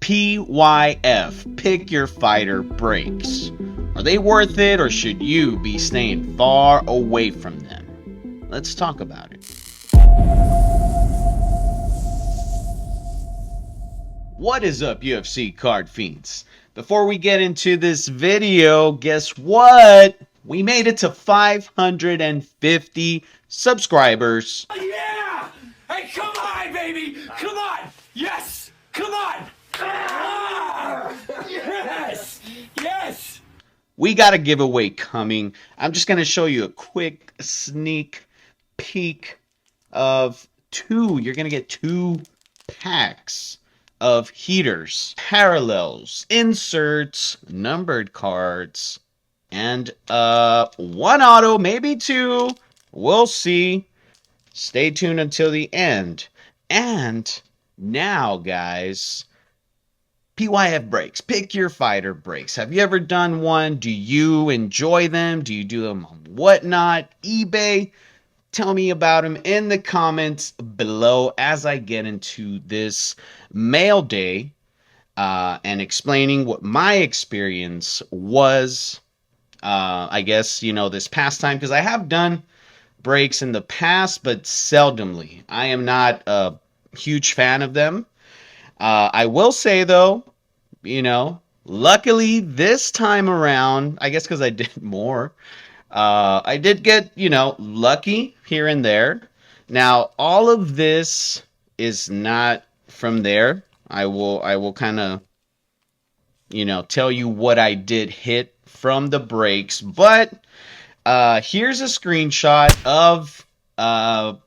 PYF, Pick Your Fighter brakes. Are they worth it, or should you be staying far away from them? Let's talk about it. What is up, UFC card fiends? Before we get into this video, guess what? We made it to 550 subscribers. Yeah! Hey, come on, baby! Come on! Yes! Come on! Ah! Yes! Yes! We got a giveaway coming. I'm just going to show you a quick sneak peek of two. You're going to get 2 packs of heaters, parallels, inserts, numbered cards, and 1 auto, maybe 2. We'll see. Stay tuned until the end. And now, guys, PYF breaks. Pick Your Fighter breaks. Have you ever done one? Do you enjoy them? Do you do them on Whatnot, eBay? Tell me about them in the comments below as I get into this mail day and explaining what my experience was, I guess, this past time. Because I have done breaks in the past, but seldomly. I am not a huge fan of them. I will say, though, luckily this time around, I guess because I did more, I did get, lucky here and there. Now, all of this is not from there. I will kind of, tell you what I did hit from the breaks. But here's a screenshot of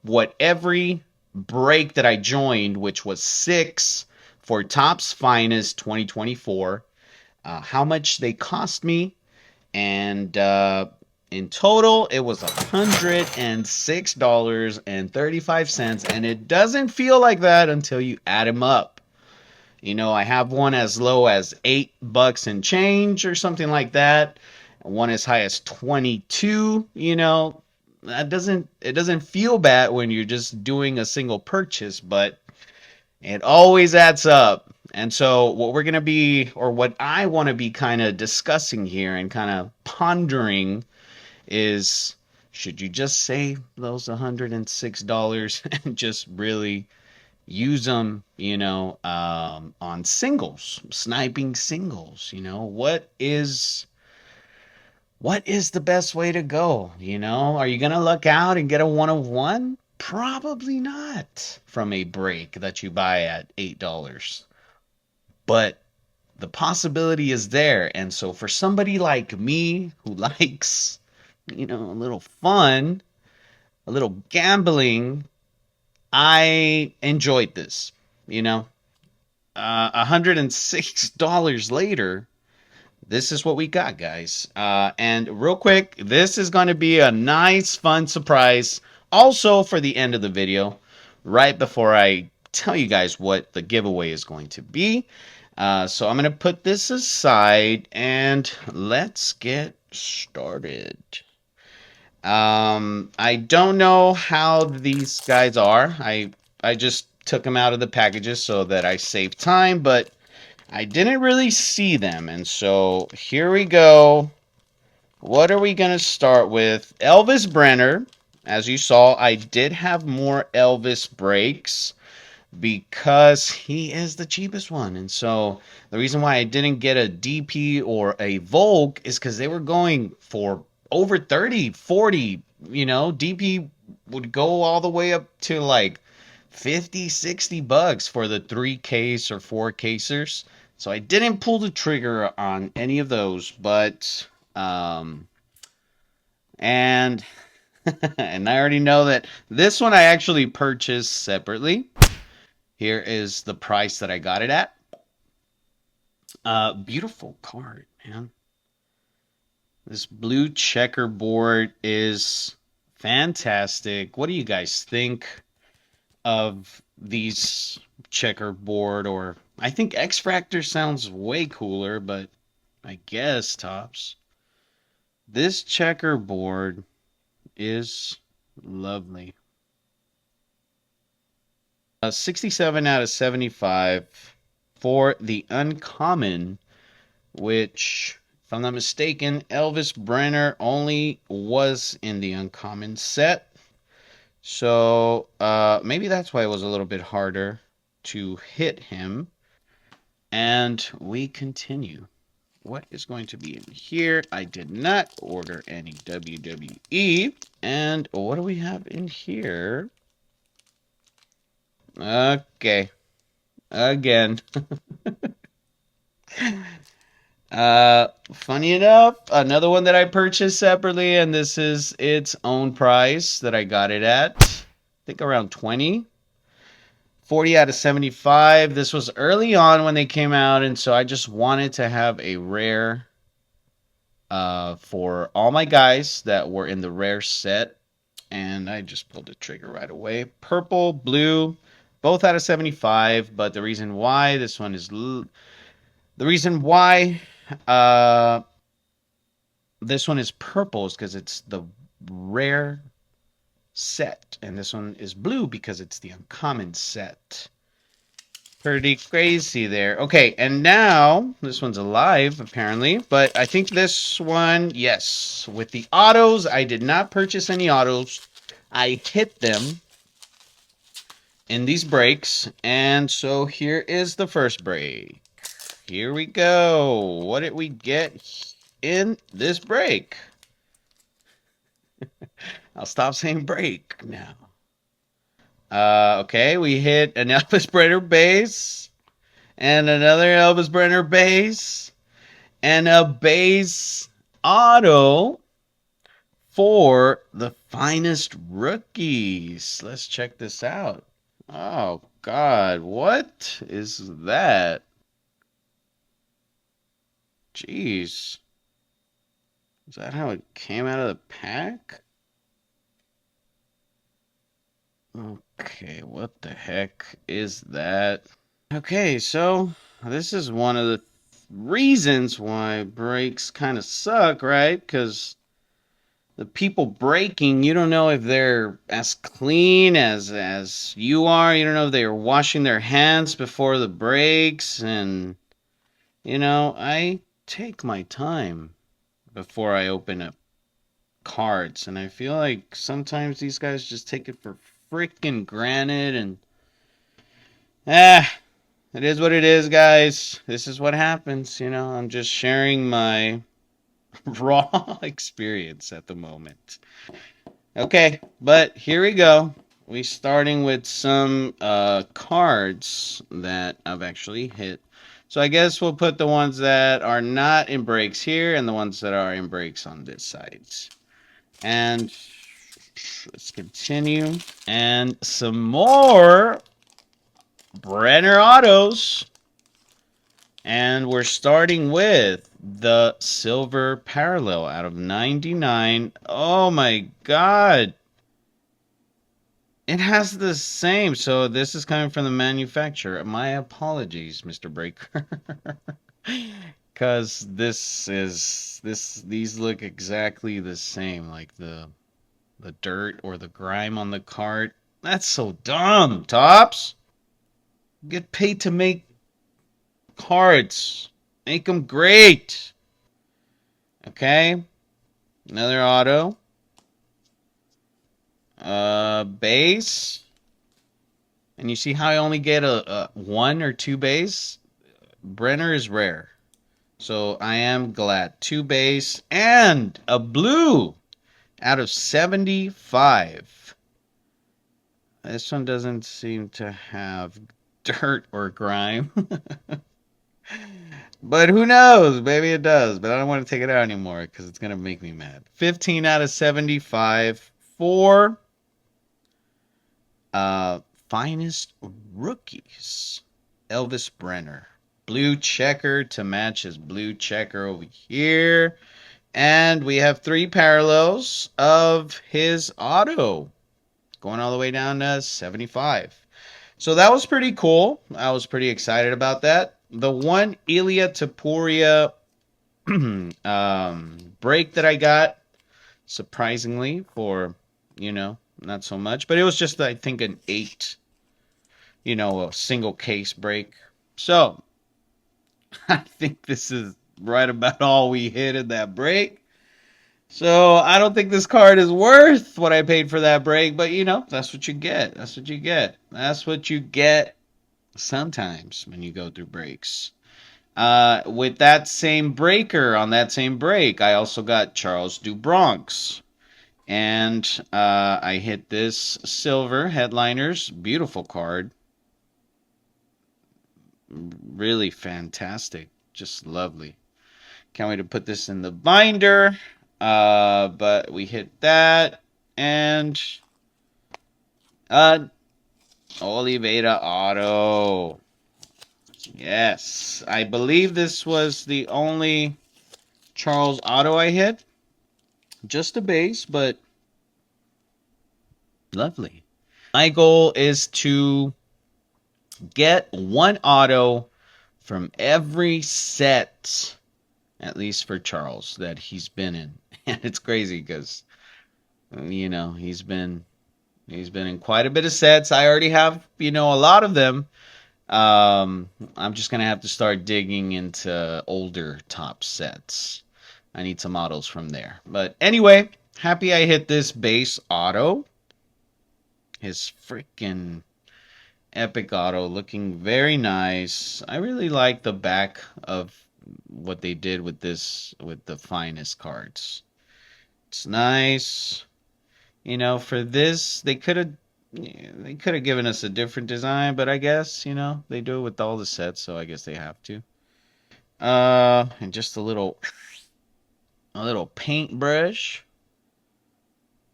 what every break that I joined, which was 6 for Topps Finest 2024, how much they cost me, and in total, it was $106.35, and it doesn't feel like that until you add them up. I have one as low as $8 and change or something like that. One as high as 22. It doesn't feel bad when you're just doing a single purchase, but it always adds up. And so what we're going to be, or what I want to be kind of discussing here and kind of pondering is, should you just save those $106 and just really use them, on singles, sniping singles? What is the best way to go? Are you going to luck out and get a 1 of 1? Probably not from a break that you buy at $8. But the possibility is there. And so for somebody like me who likes, a little fun, a little gambling, I enjoyed this. $106 later, this is what we got, guys. And real quick, this is going to be a nice, fun surprise also for the end of the video, right before I tell you guys what the giveaway is going to be. So I'm going to put this aside and let's get started. I don't know how these guys are. I just took them out of the packages so that I save time, but I didn't really see them. And so here we go. What are we going to start with? Elvis Brenner. As you saw, I did have more Elvis breaks because he is the cheapest one. And so the reason why I didn't get a DP or a Volk is because they were going for over 30, 40. DP would go all the way up to like 50, $60 for the 3 case or 4 casers. So I didn't pull the trigger on any of those, but and and I already know that this one I actually purchased separately. Here is the price that I got it at. Beautiful card, man. This blue checkerboard is fantastic. What do you guys think of these checkerboard? Or I think X-Fractor sounds way cooler, but I guess Topps. This checkerboard is lovely. 67 out of 75 for the uncommon, which, if I'm not mistaken, Elvis Brenner only was in the uncommon set. So maybe that's why it was a little bit harder to hit him. And we continue. What is going to be in here? I did not order any WWE. And what do we have in here? Okay. Again. Funny enough, another one that I purchased separately, and this is its own price that I got it at. I think around 20. 40 out of 75. This was early on when they came out, and so I just wanted to have a rare for all my guys that were in the rare set, and I just pulled the trigger right away. Purple, blue, both out of 75, but the reason why this one is uh this one is purple is because it's the rare set, and this one is blue because it's the uncommon set. Pretty crazy there. Okay, and now this one's alive apparently, but I think this one, yes, with the autos, I did not purchase any autos. I hit them in these breaks, and so here is the first break. Here we go. What did we get in this break? I'll stop saying break now. Okay, we hit an Elvis Brenner base, and another Elvis Brenner base, and a base auto for the finest rookies. Let's check this out. Oh, God, what is that? Jeez. Is that how it came out of the pack? Okay, what the heck is that? Okay, so this is one of the reasons why breaks kind of suck, right? Because the people breaking, you don't know if they're as clean as you are. You don't know if they are washing their hands before the breaks, and I take my time before I open up cards, and I feel like sometimes these guys just take it for freaking granted, and it is what it is, guys. This is what happens, I'm just sharing my raw experience at the moment. Okay, but here we go. We starting with some cards that I've actually hit. So I guess we'll put the ones that are not in breaks here and the ones that are in breaks on this side. And let's continue. And some more Brenner autos. And we're starting with the silver parallel out of 99. Oh my God. It has the same. So this is coming from the manufacturer. My apologies, Mr. Breaker. Because these look exactly the same, like the dirt or the grime on the cart. That's so dumb, Topps. Get paid to make cards. Make them great. Okay. Another auto. Base. And you see how I only get a 1 or 2 base? Brenner is rare. So I am glad. 2 base and a blue out of 75. This one doesn't seem to have dirt or grime. But who knows? Maybe it does. But I don't want to take it out anymore because it's going to make me mad. 15 out of 75 for finest rookies. Elvis Brenner. Blue checker to match his blue checker over here. And we have 3 parallels of his auto. Going all the way down to 75. So that was pretty cool. I was pretty excited about that. The one Ilya Tapuria break that I got, surprisingly, for, not so much. But it was just, I think, an 8, a single case break. So, I think this is right about all we hit in that break. So I don't think this card is worth what I paid for that break, but you know, that's what you get. That's what you get. That's what you get sometimes when you go through breaks. With that same breaker on that same break, I also got Charles Dubronx. And I hit this silver headliners. Beautiful card. Really fantastic. Just lovely. Can't wait to put this in the binder. But we hit that. And Oliveda Auto. Yes. I believe this was the only Charles Auto I hit. Just a base, but lovely. My goal is to get one auto from every set, at least for Charles, that he's been in. And it's crazy because, you know, he's been in quite a bit of sets. I already have, you know, a lot of them. I'm just gonna have to start digging into older top sets. I need some autos from there. But anyway, happy I hit this base auto. His freaking epic auto looking very nice. I really like the back of what they did with this, with the finest cards. It's nice. You know, for this they could have given us a different design, but I guess, you know, they do it with all the sets, so I guess they have to. And just a little paintbrush.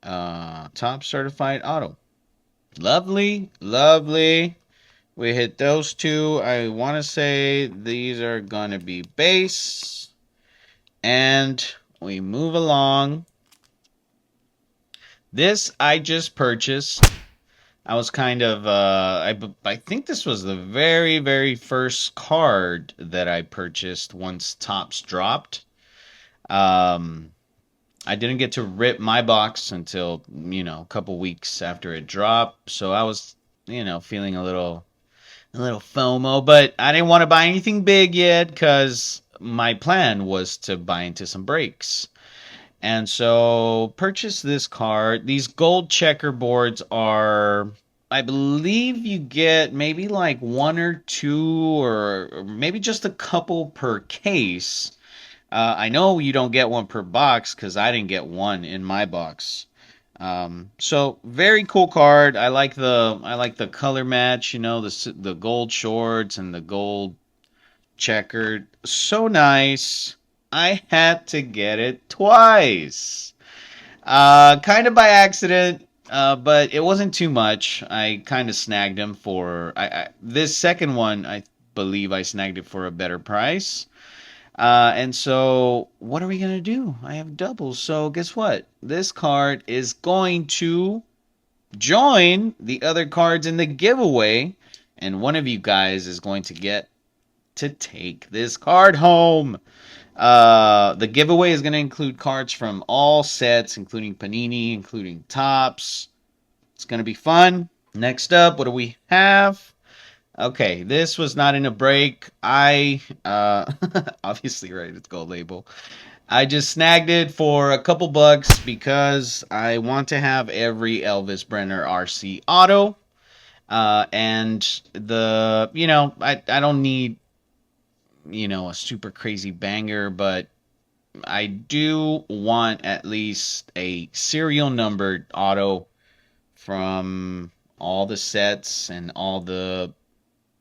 Top certified auto. Lovely, lovely. We hit those two. I want to say these are going to be base. And we move along. This I just purchased. I was kind of, I think this was the very, very first card that I purchased once Topps dropped. Um, I didn't get to rip my box until, you know, a couple weeks after it dropped. So I was, you know, feeling a little FOMO, but I didn't want to buy anything big yet because my plan was to buy into some breaks. And so purchase this card. These gold checkerboards are, I believe you get maybe like one or two or maybe just a couple per case. I know you don't get one per box because I didn't get one in my box. So very cool card. I like the color match. You know, the gold shorts and the gold checkered. So nice. I had to get it twice. Kind of by accident. But it wasn't too much. I kind of snagged them for this second one. I believe I snagged it for a better price. And so, what are we going to do? I have doubles. So, guess what? This card is going to join the other cards in the giveaway. And one of you guys is going to get to take this card home. The giveaway is going to include cards from all sets, including Panini, including Topps. It's going to be fun. Next up, what do we have? Okay, this was not in a break. Obviously, right, it's gold label. I just snagged it for a couple bucks because I want to have every Elvis Brenner RC auto. And I don't need, a super crazy banger, but I do want at least a serial numbered auto from all the sets and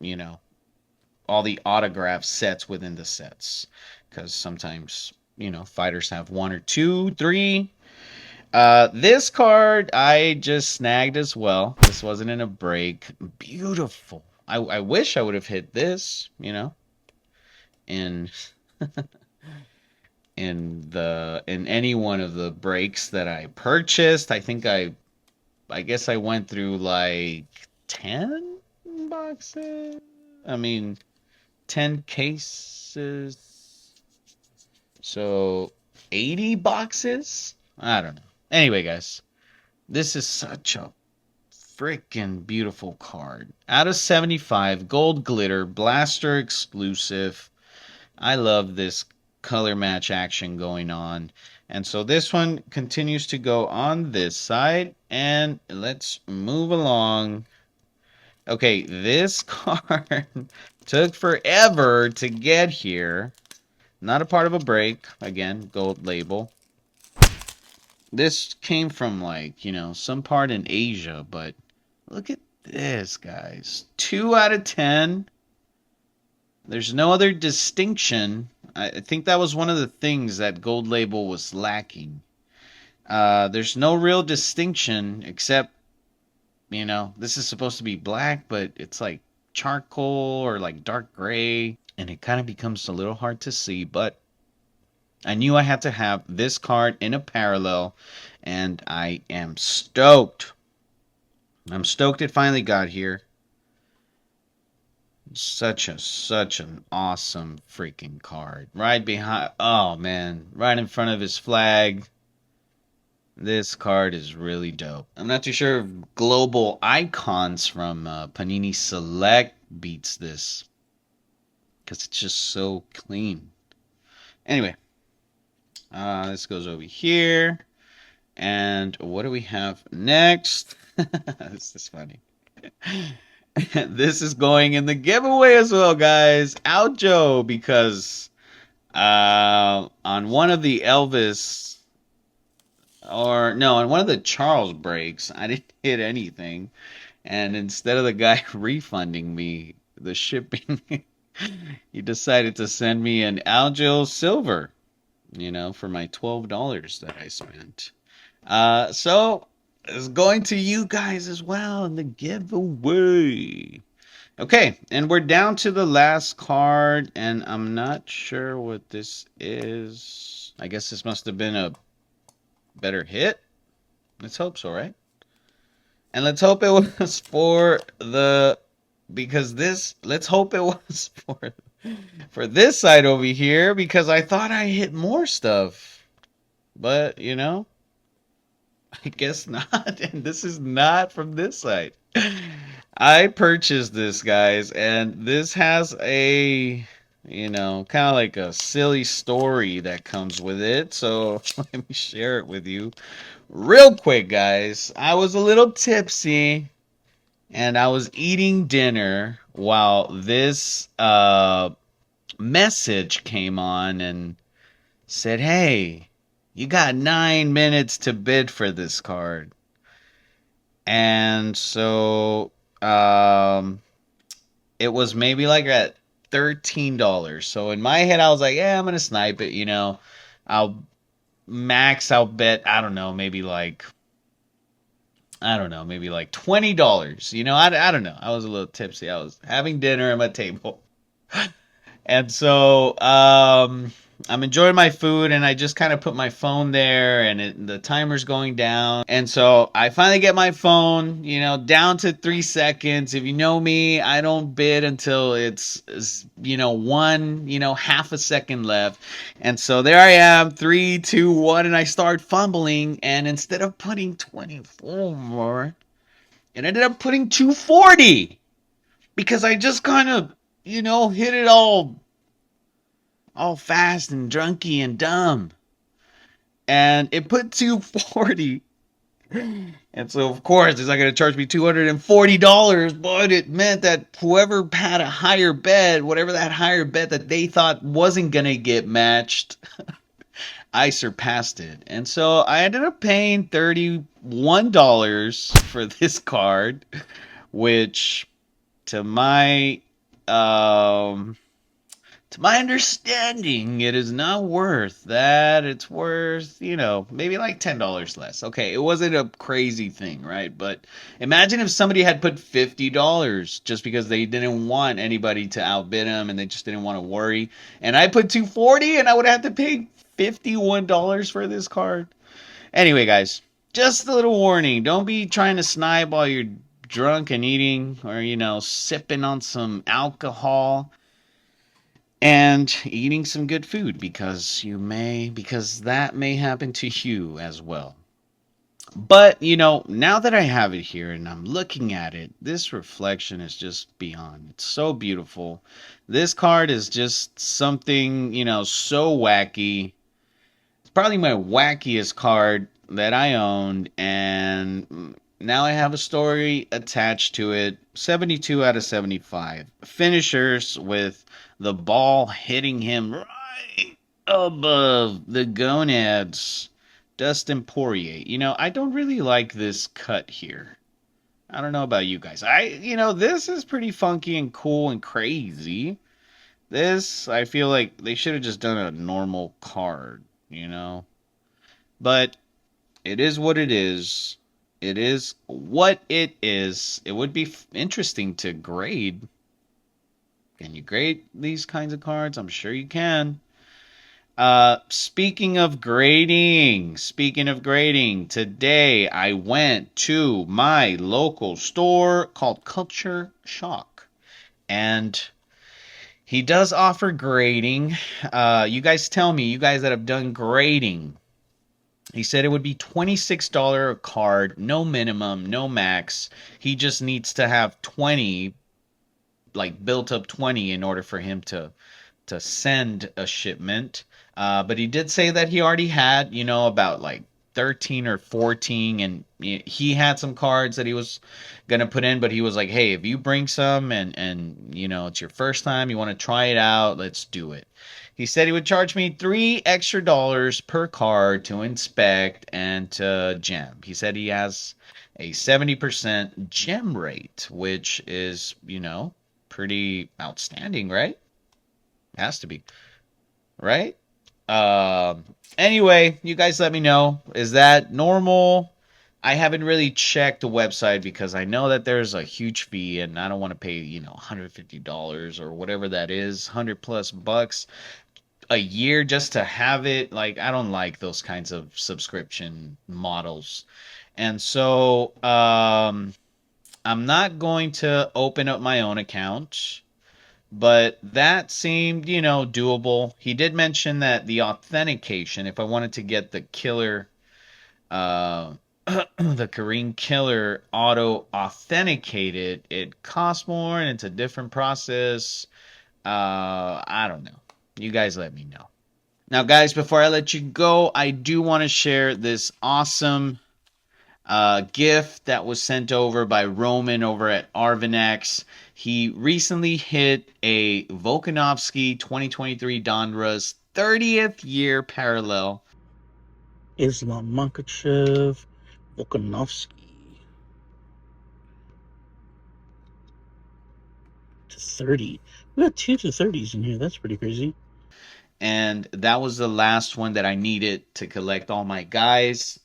you know, all the autograph sets within the sets. Because sometimes, fighters have one or two, three. This card I just snagged as well. This wasn't in a break. Beautiful. I wish I would have hit this, in in any one of the breaks that I purchased. I guess I went through like 10 boxes. I mean, 10 cases. So 80 boxes? I don't know. Anyway, guys, this is such a freaking beautiful card. Out of 75, gold glitter, blaster exclusive. I love this color match action going on. And so this one continues to go on this side. And let's move along. Okay, this card took forever to get here. Not a part of a break. Again, gold label. This came from, like, some part in Asia, but look at this, guys. 2 out of 10. There's no other distinction. I think that was one of the things that gold label was lacking. There's no real distinction except, this is supposed to be black, but it's like charcoal or like dark gray, and it kind of becomes a little hard to see, but I knew I had to have this card in a parallel, and I am stoked. I'm stoked it finally got here. Such an awesome freaking card. Right behind, oh man, right in front of his flag. This card is really dope. I'm not too sure if Global Icons from Panini Select beats this, because it's just so clean. Anyway, this goes over here. And what do we have next? This is funny. This is going in the giveaway as well, guys. Oucho, because on one of the Elvis, or no, on one of the Charles breaks, I didn't hit anything. And instead of the guy refunding me the shipping, he decided to send me an Aljo Silver, for my $12 that I spent. So it's going to you guys as well in the giveaway. Okay, and we're down to the last card, and I'm not sure what this is. I guess this must have been a better hit. Let's hope so, right? And let's hope it was for the, because this, let's hope it was for this side over here, because I thought I hit more stuff. But, I guess not. And this is not from this side. I purchased this, guys, and this has a, kind of like a silly story that comes with it. So let me share it with you real quick, guys. I was a little tipsy and I was eating dinner while this message came on and said, "Hey, you got 9 minutes to bid for this card." And so it was maybe like at $13. So in my head, I was like, yeah, I'm going to snipe it. I'll bet, I don't know, maybe like $20. I don't know. I was a little tipsy. I was having dinner at my table. And so I'm enjoying my food, and I just kind of put my phone there, and the timer's going down. And so I finally get my phone, down to 3 seconds. If you know me, I don't bid until it's one, half a second left. And so there I am, 3, 2, 1, and I start fumbling. And instead of putting 24 more, it ended up putting 240 because I just kind of, hit it all fast and drunky and dumb. And it put 240. And so, of course, it's not going to charge me $240, but it meant that whoever had a higher bet, whatever that higher bet that they thought wasn't going to get matched, I surpassed it. And so I ended up paying $31 for this card, which to my understanding, it is not worth that. It's worth, maybe like $10 less. Okay, it wasn't a crazy thing, right? But imagine if somebody had put $50 just because they didn't want anybody to outbid them and they just didn't want to worry. And I put $240 and I would have to pay $51 for this card. Anyway, guys, just a little warning. Don't be trying to snipe while you're drunk and eating or, sipping on some alcohol and eating some good food because that may happen to you as well. But, now that I have it here and I'm looking at it, this reflection is just beyond. It's so beautiful. This card is just something, so wacky. It's probably my wackiest card that I owned, and now I have a story attached to it. 72 out of 75. Finishers with the ball hitting him right above the gonads. Dustin Poirier. I don't really like this cut here. I don't know about you guys. This is pretty funky and cool and crazy. This, I feel like they should have just done a normal card, you know? But it is what it is. It is what it is. It would be interesting to grade. Can you grade these kinds of cards? I'm sure you can. Speaking of grading, today I went to my local store called Culture Shock, and he does offer grading. You guys tell me, you guys that have done grading, he said it would be $26 a card, no minimum, no max. He just needs to have 20, like built up 20 in order for him to send a shipment. But he did say that he already had, about like 13 or 14, and he had some cards that he was gonna put in, but he was like, "Hey, if you bring some and it's your first time, you want to try it out, let's do it." He said he would charge me $3 extra per card to inspect and to gem. He said he has a 70% gem rate, which is, pretty outstanding, right? Has to be, right? Anyway, you guys let me know. Is that normal? I haven't really checked the website because I know that there's a huge fee and I don't want to pay, $150 or whatever that is, 100 plus bucks a year just to have it. Like, I don't like those kinds of subscription models. And so, I'm not going to open up my own account, but that seemed, doable. He did mention that the authentication, if I wanted to get the killer, uh, the Korean killer auto authenticated, it costs more and it's a different process. I don't know. You guys let me know. Now, guys, before I let you go, I do want to share this awesome gift that was sent over by Roman over at Arvinex. He recently hit a Volkanovski 2023 Donruss 30th year parallel. Islam Makachev, Volkanovski to 30. We got two to 30s in here. That's pretty crazy. And that was the last one that I needed to collect all my guys.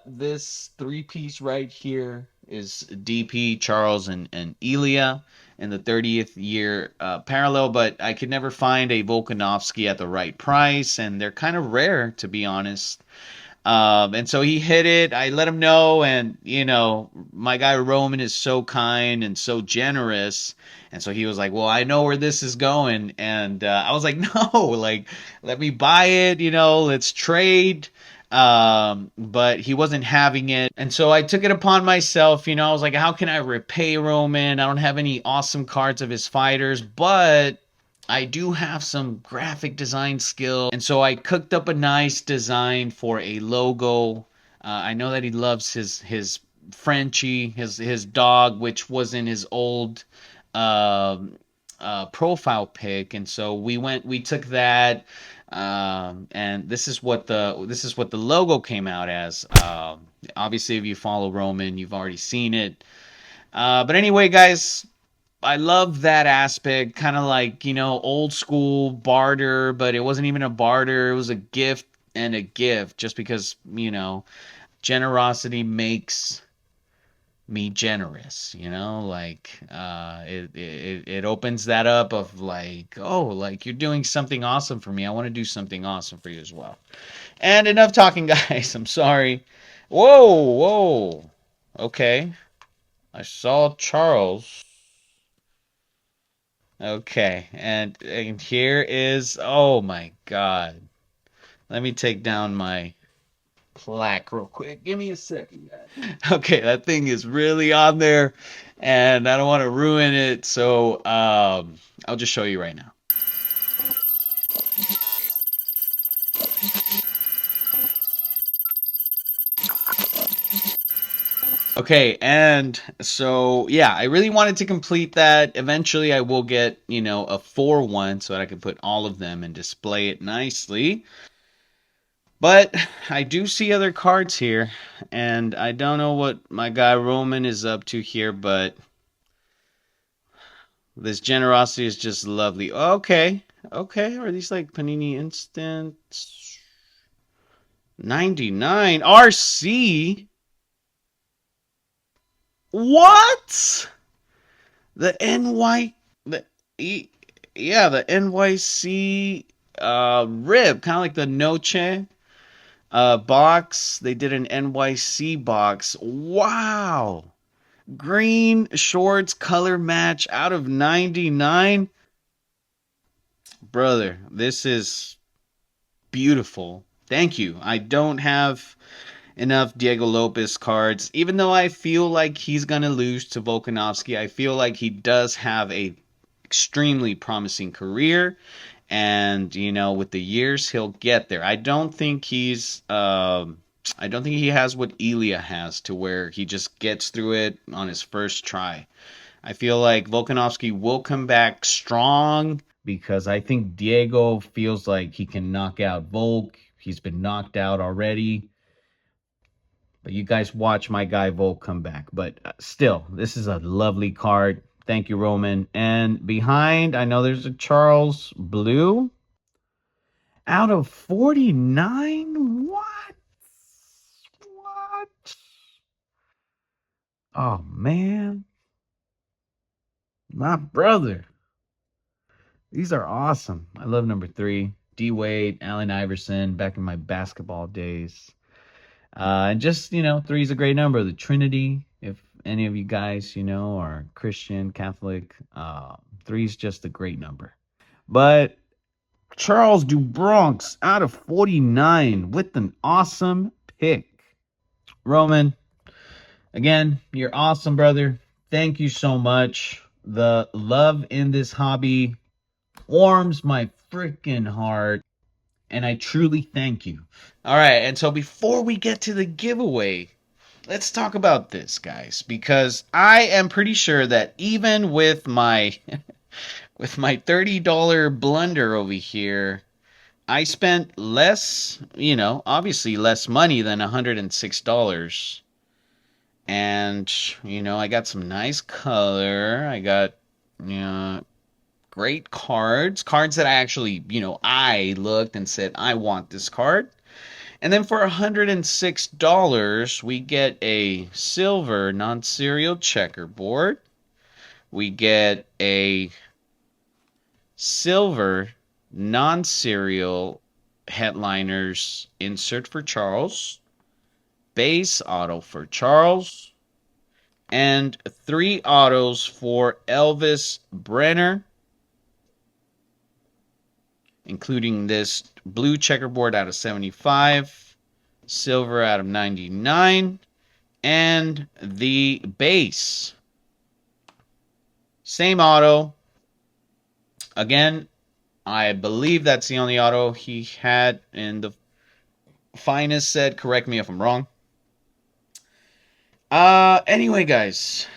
This three-piece right here is DP, Charles, and Elia in the 30th year parallel, but I could never find a Volkanovski at the right price, and they're kind of rare, to be honest. And so he hit it. I let him know, and my guy Roman is so kind and so generous, and so he was like, "Well, I know where this is going," and I was like, "No, like, let me buy it. Let's trade." But he wasn't having it, and so I took it upon myself. I was like, "How can I repay Roman? I don't have any awesome cards of his fighters, but." I do have some graphic design skill, and so I cooked up a nice design for a logo. I know that he loves his Frenchie, his dog, which was in his old um profile pic, and so we took that, and this is what the logo came out as. Obviously, if you follow Roman, you've already seen it. But anyway, guys, I love that aspect, kind of like, old school barter, but it wasn't even a barter. It was a gift and a gift just because, generosity makes me generous, like, it opens that up of like, oh, like you're doing something awesome for me. I want to do something awesome for you as well. And enough talking, guys. I'm sorry. Whoa, whoa. Okay. I saw Charles. Okay, and here is, oh my God. Let me take down my plaque real quick. Give me a second, guys. Okay, that thing is really on there, and I don't want to ruin it, so I'll just show you right now. Okay, and so yeah, I really wanted to complete that. Eventually, I will get, a 4-1 so that I can put all of them and display it nicely. But I do see other cards here, and I don't know what my guy Roman is up to here, but this generosity is just lovely. Okay, okay, are these like Panini Instant 99 RC? What? The NY, the E, yeah, the NYC rib, kind of like the Noche box. They did an NYC box. Wow. Green shorts color match out of 99. Brother, this is beautiful. Thank you. I don't have enough Diego Lopez cards. Even though I feel like he's going to lose to Volkanovski, I feel like he does have a extremely promising career, and with the years he'll get there. I don't think he has what Ilya has, to where he just gets through it on his first try. I feel like Volkanovski will come back strong, because I think Diego feels like he can knock out Volk. He's been knocked out already. But you guys watch my guy Volk come back. But still, this is a lovely card. Thank you, Roman. And behind, I know there's a Charles Blue. Out of 49? What? What? Oh, man. My brother. These are awesome. I love number 3. D Wade, Allen Iverson, back in my basketball days. And just, 3 is a great number. The Trinity, if any of you guys, are Christian, Catholic, 3 is just a great number. But Charles DuBronx out of 49 with an awesome pick. Roman, again, you're awesome, brother. Thank you so much. The love in this hobby warms my freaking heart, and I truly thank you. All right, and so before we get to the giveaway, let's talk about this, guys, because I am pretty sure that even with my with my $30 blunder over here, I spent less, obviously less money than $106. And, I got some nice color. I got, great cards that I actually, I looked and said, I want this card. And then for $106, we get a silver non-serial checkerboard. We get a silver non-serial headliners insert for Charles, base auto for Charles, and 3 autos for Elvis Brenner, including this blue checkerboard out of 75, silver out of 99, and the base. Same auto. Again, I believe that's the only auto he had in the finest set. Correct me if I'm wrong. Anyway, guys,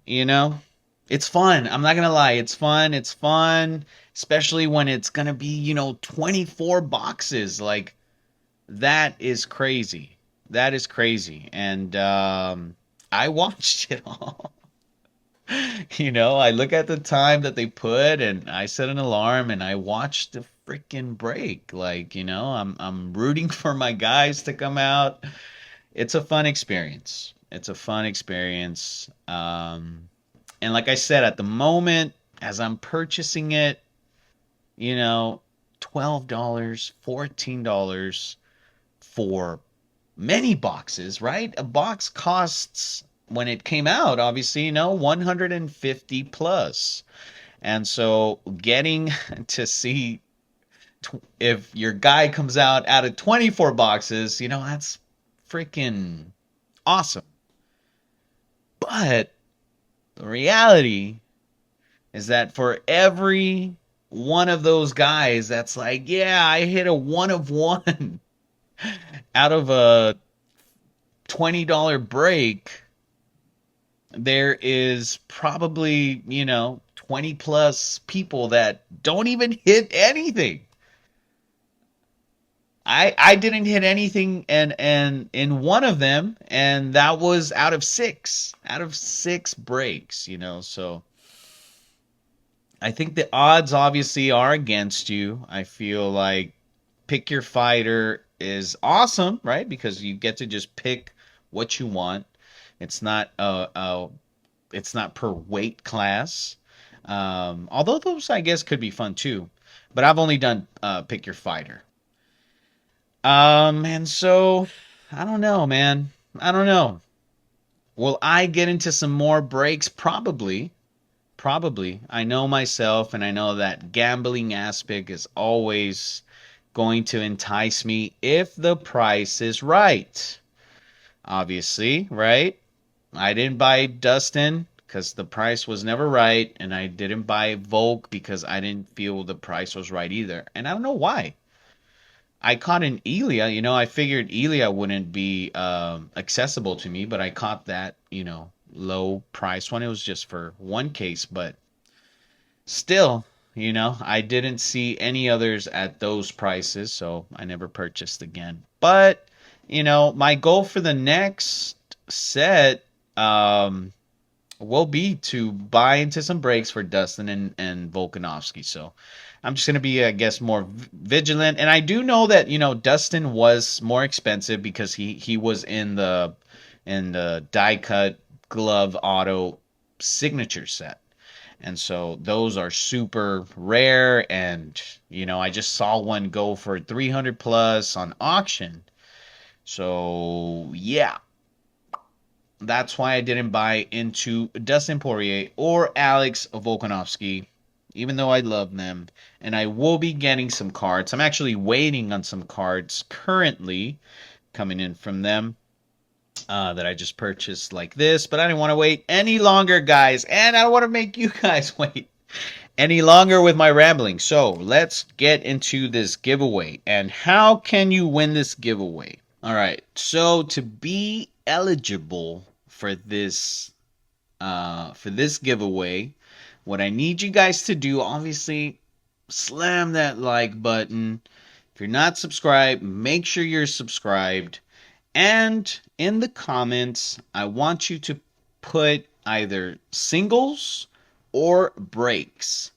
it's fun. I'm not gonna lie, it's fun. It's fun, especially when it's gonna be, 24 boxes. Like, that is crazy. That is crazy. And I watched it all. I look at the time that they put, and I set an alarm, and I watched the freaking break. Like, I'm rooting for my guys to come out. It's a fun experience. It's a fun experience. And like I said, at the moment, as I'm purchasing it, $12, $14 for many boxes, right? A box costs, when it came out, obviously, 150 plus. And so getting to see if your guy comes out of 24 boxes, freaking awesome. But the reality is that for every one of those guys that's like, yeah, I hit a one of one out of a $20 break, there is probably, 20 plus people that don't even hit anything. I didn't hit anything and in one of them, and that was out of six breaks, so I think the odds obviously are against you. I feel like pick your fighter is awesome, right? Because you get to just pick what you want. It's not it's not per weight class. Although those I guess could be fun too. But I've only done pick your fighter. And so I don't know, man. I don't know. Will I get into some more breaks? Probably. Probably. I know myself, and I know that gambling aspect is always going to entice me if the price is right. Obviously, right? I didn't buy Dustin because the price was never right, and I didn't buy Volk because I didn't feel the price was right either. And I don't know why. I caught an Elia, I figured Elia wouldn't be accessible to me, but I caught that, low price one. It was just for one case, but still, I didn't see any others at those prices, so I never purchased again. But, my goal for the next set will be to buy into some breaks for Dustin and Volkanovski. So I'm just going to be, I guess, more vigilant. And I do know that, Dustin was more expensive because he was in the die cut glove auto signature set. And so those are super rare. And, I just saw one go for 300 plus on auction. So, yeah. That's why I didn't buy into Dustin Poirier or Alex Volkanovski, even though I love them. And I will be getting some cards. I'm actually waiting on some cards currently coming in from them that I just purchased like this. But I didn't want to wait any longer, guys. And I don't want to make you guys wait any longer with my rambling. So let's get into this giveaway. And how can you win this giveaway? All right. So to be eligible for this giveaway, what I need you guys to do, obviously, slam that like button. If you're not subscribed, make sure you're subscribed. And in the comments, I want you to put either singles or breaks.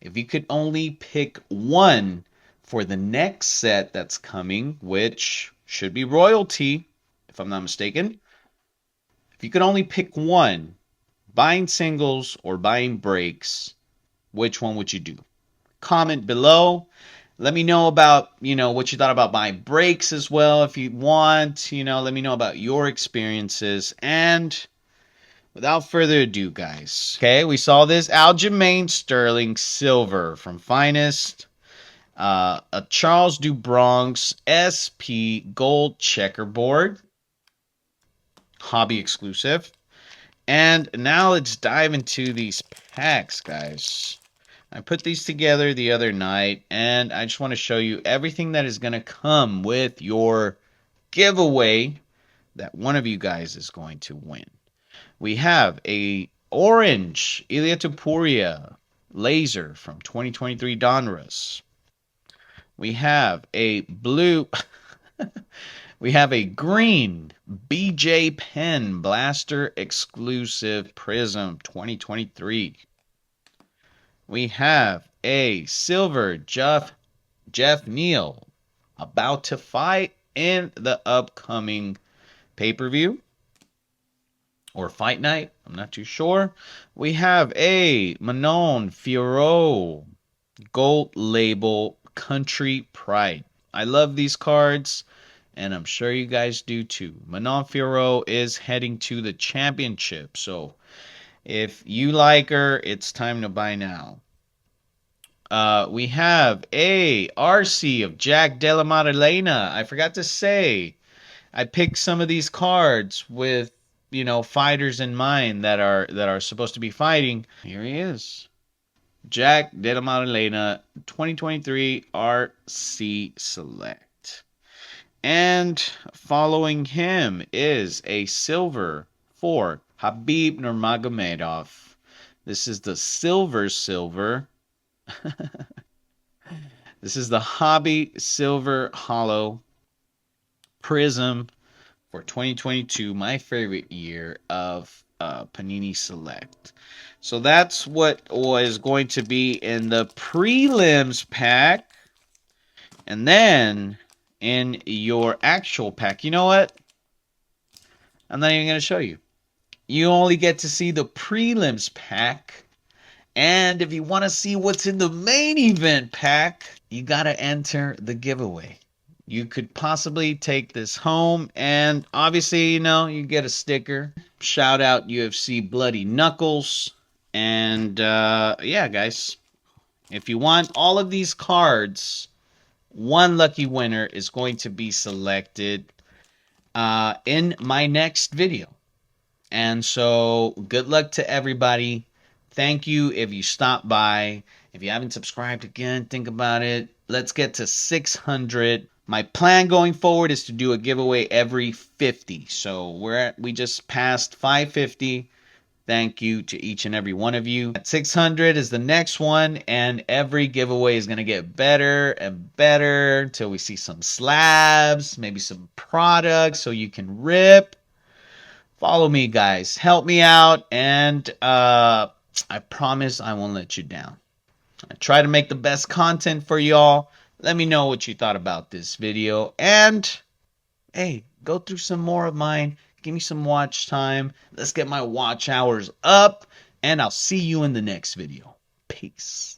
If you could only pick one for the next set that's coming, which should be royalty, if I'm not mistaken. If you could only pick one, buying singles or buying breaks, which one would you do? Comment below. Let me know about, what you thought about buying breaks as well if you want. Let me know about your experiences. And without further ado, guys. Okay, we saw this Aljamain Sterling Silver from Finest. A Charles Dubronx SP Gold Checkerboard. Hobby exclusive. And now let's dive into these packs, guys. I put these together the other night, and I just want to show you everything that is going to come with your giveaway that one of you guys is going to win. We have a orange Ilia Topuria laser from 2023 Donruss. We have a blue... We have a green BJ Penn Blaster Exclusive Prism 2023. We have a silver Jeff Neal about to fight in the upcoming pay-per-view or fight night. I'm not too sure. We have a Manon Fiorot Gold Label Country Pride. I love these cards, and I'm sure you guys do too. Manon Fiorot is heading to the championship, so if you like her, it's time to buy now. We have a RC of Jack Della Maddalena. I forgot to say, I picked some of these cards with, you know, fighters in mind that are supposed to be fighting. Here he is. Jack De La Maddalena, 2023 RC Select. And following him is a silver for Habib Nurmagomedov. This is the silver. This is the Hobby Silver Hollow Prism for 2022, my favorite year of Panini Select. So that's what was going to be in the prelims pack. And then in your actual pack, you know what? I'm not even going to show you. You only get to see the prelims pack. And if you want to see what's in the main event pack, you got to enter the giveaway. You could possibly take this home, and obviously, you know, you get a sticker. Shout out UFC Bloody Knuckles. And yeah, guys, if you want all of these cards, one lucky winner is going to be selected in my next video. And so, good luck to everybody. Thank you if you stopped by. If you haven't subscribed again, think about it. Let's get to 600. My plan going forward is to do a giveaway every 50. So we just passed 550. Thank you to each and every one of you. At 600 is the next one, and every giveaway is going to get better and better until we see some slabs, maybe some products so you can rip. Follow me, guys. Help me out, and I promise I won't let you down. I try to make the best content for y'all. Let me know what you thought about this video, and hey, go through some more of mine. Give me some watch time. Let's get my watch hours up, and I'll see you in the next video. Peace.